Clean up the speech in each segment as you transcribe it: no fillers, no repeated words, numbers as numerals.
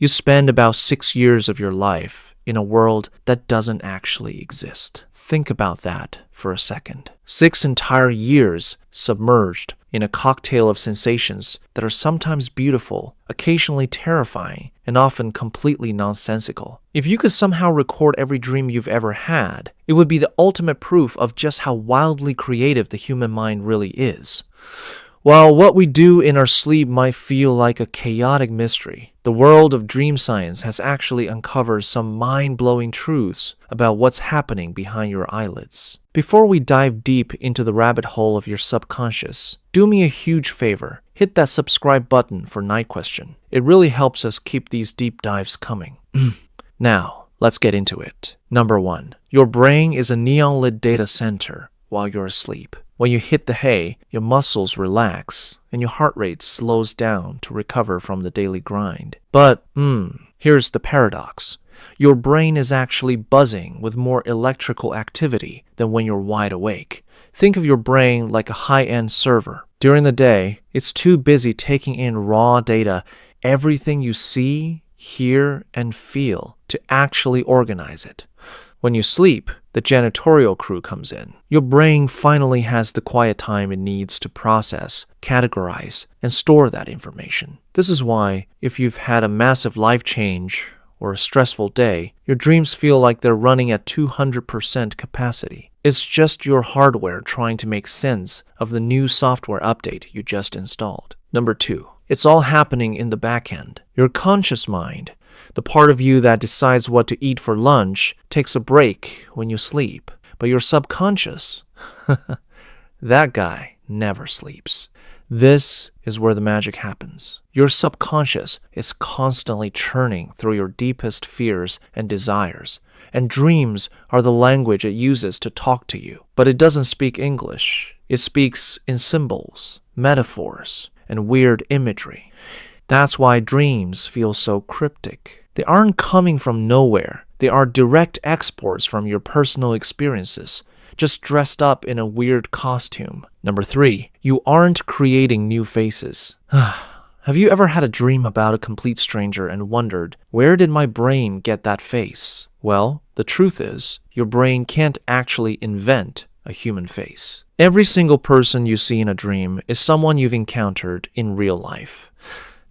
You spend about 6 years of your life in a world that doesn't actually exist. Think about that for a second. 6 entire years submerged in a cocktail of sensations that are sometimes beautiful, occasionally terrifying, and often completely nonsensical. If you could somehow record every dream you've ever had, it would be the ultimate proof of just how wildly creative the human mind really is. While what we do in our sleep might feel like a chaotic mystery, the world of dream science has actually uncovered some mind-blowing truths about what's happening behind your eyelids. Before we dive deep into the rabbit hole of your subconscious, do me a huge favor. Hit that subscribe button for Night Question. It really helps us keep these deep dives coming. Now, let's get into it. Number 1. Your brain is a neon-lit data center while you're asleep. When you hit the hay, your muscles relax and your heart rate slows down to recover from the daily grind. But, here's the paradox. Your brain is actually buzzing with more electrical activity than when you're wide awake. Think of your brain like a high-end server. During the day, it's too busy taking in raw data, everything you see, hear, and feel, to actually organize it. When you sleep, the janitorial crew comes in. Your brain finally has the quiet time it needs to process, categorize, and store that information. This is why, if you've had a massive life change or a stressful day, your dreams feel like they're running at 200% capacity. It's just your hardware trying to make sense of the new software update you just installed. Number 2. It's all happening in the back end. Your conscious mind, the part of you that decides what to eat for lunch, takes a break when you sleep. But your subconscious, that guy never sleeps. This is where the magic happens. Your subconscious is constantly churning through your deepest fears and desires, and dreams are the language it uses to talk to you. But it doesn't speak English. It speaks in symbols, metaphors, and weird imagery. That's why dreams feel so cryptic. They aren't coming from nowhere. They are direct exports from your personal experiences, just dressed up in a weird costume. Number 3, you aren't creating new faces. Have you ever had a dream about a complete stranger and wondered, where did my brain get that face? Well, the truth is, your brain can't actually invent a human face. Every single person you see in a dream is someone you've encountered in real life.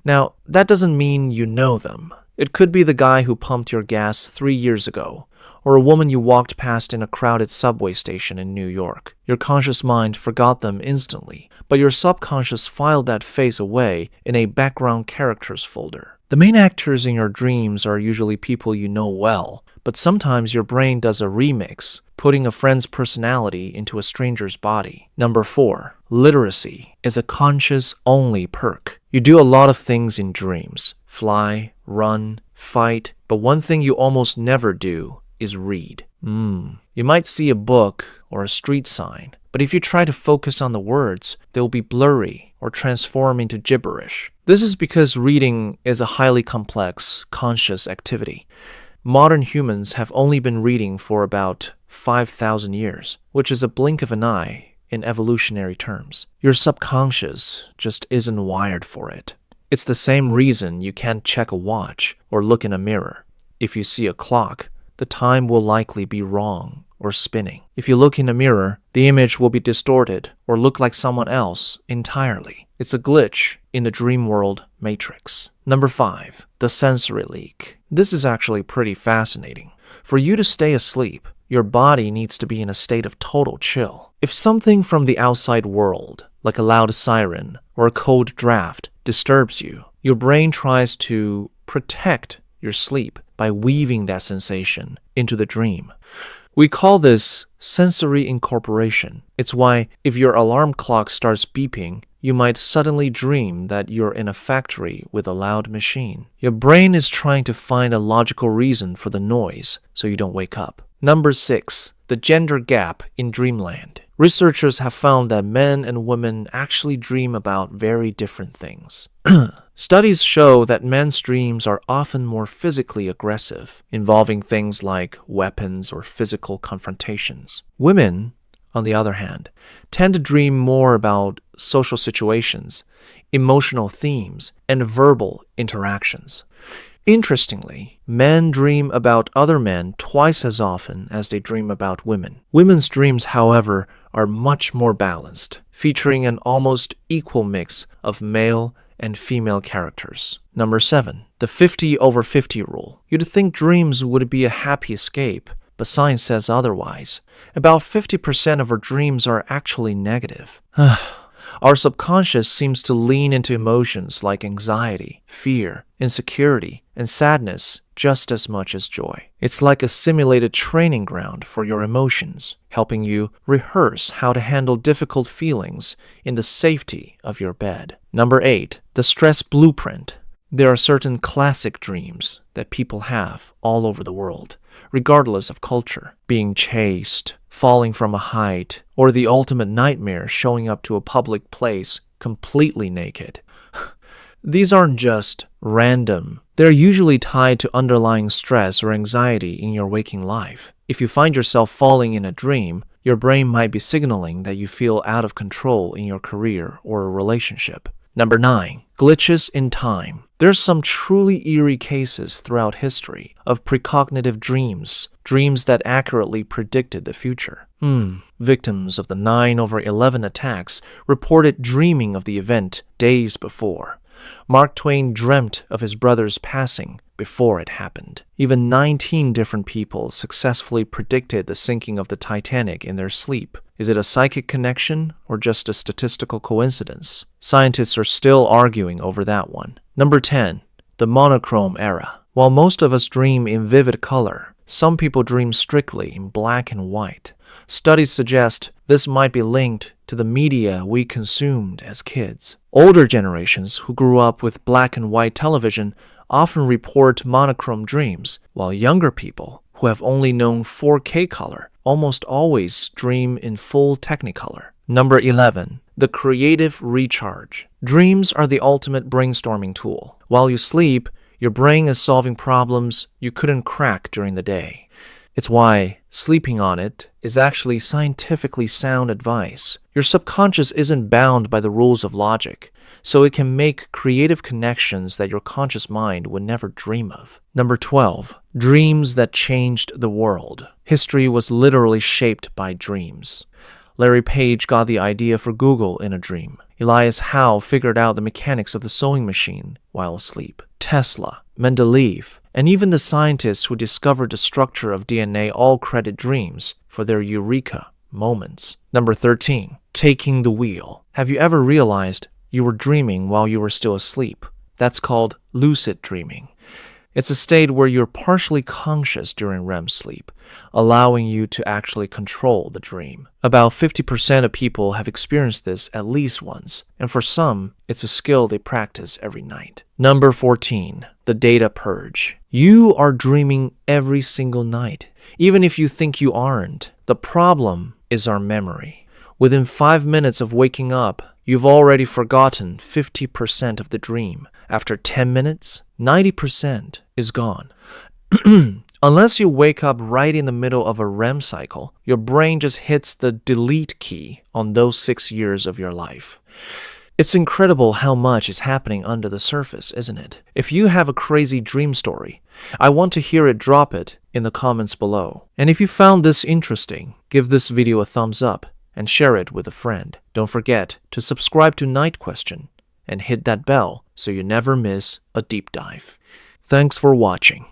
Now, that doesn't mean you know them. It could be the guy who pumped your gas 3 years ago, or a woman you walked past in a crowded subway station in New York. Your conscious mind forgot them instantly, but your subconscious filed that face away in a background characters folder. The main actors in your dreams are usually people you know well, but sometimes your brain does a remix, putting a friend's personality into a stranger's body. Number 4, literacy is a conscious-only perk. You do a lot of things in dreams. Fly, run, fight, but one thing you almost never do is read. You might see a book or a street sign, but if you try to focus on the words, they'll be blurry or transform into gibberish. This is because reading is a highly complex, conscious activity. Modern humans have only been reading for about 5,000 years, which is a blink of an eye in evolutionary terms. Your subconscious just isn't wired for it. It's the same reason you can't check a watch or look in a mirror. If you see a clock, the time will likely be wrong or spinning. If you look in a mirror, the image will be distorted or look like someone else entirely. It's a glitch in the dream world matrix. Number 5, the sensory leak. This is actually pretty fascinating. For you to stay asleep, your body needs to be in a state of total chill. If something from the outside world, like a loud siren or a cold draft, disturbs you, your brain tries to protect your sleep by weaving that sensation into the dream. We call this sensory incorporation. It's why if your alarm clock starts beeping, you might suddenly dream that you're in a factory with a loud machine. Your brain is trying to find a logical reason for the noise so you don't wake up. Number 6, the gender gap in dreamland. Researchers have found that men and women actually dream about very different things. Studies show that men's dreams are often more physically aggressive, involving things like weapons or physical confrontations. Women, on the other hand, tend to dream more about social situations, emotional themes, and verbal interactions. Interestingly, men dream about other men twice as often as they dream about women. Women's dreams, however, are much more balanced, featuring an almost equal mix of male and female characters. Number 7. The 50/50 rule. You'd think dreams would be a happy escape, but science says otherwise. About 50% of our dreams are actually negative. Our subconscious seems to lean into emotions like anxiety, fear, insecurity, and sadness just as much as joy. It's like a simulated training ground for your emotions, helping you rehearse how to handle difficult feelings in the safety of your bed. Number 8. The stress blueprint. There are certain classic dreams that people have all over the world, regardless of culture. Being chased, falling from a height, or the ultimate nightmare showing up to a public place completely naked. These aren't just random. They're usually tied to underlying stress or anxiety in your waking life. If you find yourself falling in a dream, your brain might be signaling that you feel out of control in your career or a relationship. Number 9. Glitches in time. There's some truly eerie cases throughout history of precognitive dreams, dreams that accurately predicted the future. Victims of the 9/11 attacks reported dreaming of the event days before. Mark Twain dreamt of his brother's passing before it happened. Even 19 different people successfully predicted the sinking of the Titanic in their sleep. Is it a psychic connection or just a statistical coincidence? Scientists are still arguing over that one. Number 10. The monochrome era. While most of us dream in vivid color, some people dream strictly in black and white. Studies suggest this might be linked to the media we consumed as kids. Older generations who grew up with black and white television often report monochrome dreams, while younger people who have only known 4K color almost always dream in full Technicolor. Number 11. The creative recharge. Dreams are the ultimate brainstorming tool. While you sleep, your brain is solving problems you couldn't crack during the day. It's why sleeping on it is actually scientifically sound advice. Your subconscious isn't bound by the rules of logic, so it can make creative connections that your conscious mind would never dream of. Number 12. Dreams that changed the world. History was literally shaped by dreams. Larry Page got the idea for Google in a dream. Elias Howe figured out the mechanics of the sewing machine while asleep. Tesla, Mendeleev, and even the scientists who discovered the structure of DNA all credit dreams for their eureka moments. Number 13. Taking the wheel. Have you ever realized you were dreaming while you were still asleep? That's called lucid dreaming. It's a state where you're partially conscious during REM sleep, allowing you to actually control the dream. About 50% of people have experienced this at least once, and for some, it's a skill they practice every night. Number 14. The data purge. You are dreaming every single night, even if you think you aren't. The problem is our memory. Within 5 minutes of waking up, you've already forgotten 50% of the dream. After 10 minutes, 90% is gone. Unless you wake up right in the middle of a REM cycle, your brain just hits the delete key on those 6 years of your life. It's incredible how much is happening under the surface, isn't it? If you have a crazy dream story, I want to hear it. Drop it in the comments below. And if you found this interesting, give this video a thumbs up and share it with a friend. Don't forget to subscribe to Night Question and hit that bell so you never miss a deep dive. Thanks for watching.